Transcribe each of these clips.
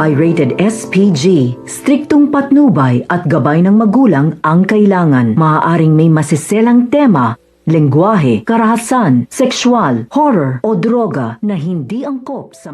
ay rated SPG. Striktong patnubay at gabay ng magulang ang kailangan. Maaaring may masiselang tema, lengguwahe, karahasan, sexual, horror o droga na hindi angkop sa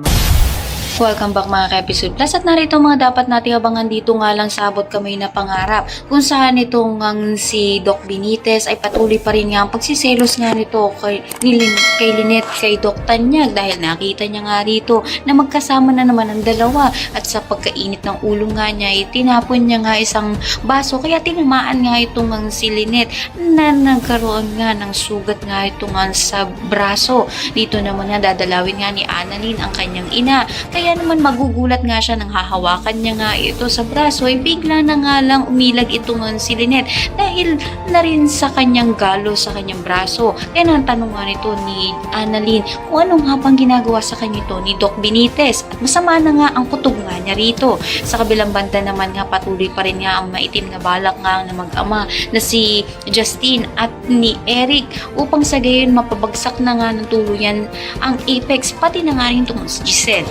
Welcome back mga ka-episode plus at narito mga dapat nating abangan dito nga lang sa Abot Kamay na Pangarap kung saan itong si Doc Benitez ay patuloy pa rin nga ang pagsiselos nga nito kay Lynette, kay Doc Tanyag dahil nakita niya nga rito na magkasama na naman ang dalawa at sa pagkainit ng ulo nga niya ay tinapon niya nga isang baso kaya tinamaan nga itong si Lynette na nagkaroon nga ng sugat nga ito nga sa braso. Dito naman nga dadalawin nga ni Annalyn ang kanyang ina. Kaya naman magugulat nga siya nang hahawakan niya nga ito sa braso ay bigla na nga lang umilag ito nga si Lynette dahil na rin sa kanyang galo sa kanyang braso. Kaya natanong nga nito ni Annalyn kung anong nga pang ginagawa sa kanya ito ni Doc Benitez at masama na nga ang kutob nga niya rito. Sa kabilang banda naman nga patuloy pa rin nga ang maitim na balak nga na mag-ama na si Justine at ni Eric upang sa gayon mapabagsak na nga ng tuluyan ang Apex pati na nga rin itong si Giselle.